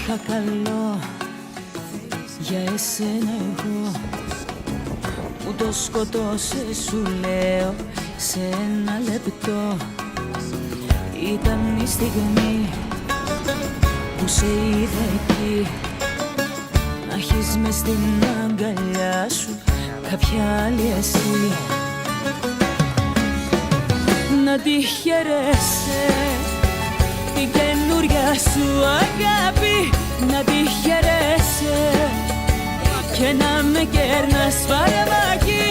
είχα καλό για εσένα εγώ, που το σκοτώσες σου λέω σε ένα λεπτό. Ήταν η στιγμή που σε είδα εκεί, να έχεις μες στην αγκαλιά σου κάποια άλλη εσύ. Να τη χαιρέσαι την καινούρια σου αγάπη, να τη χαιρέσαι και να με κέρνας φαρμάκι.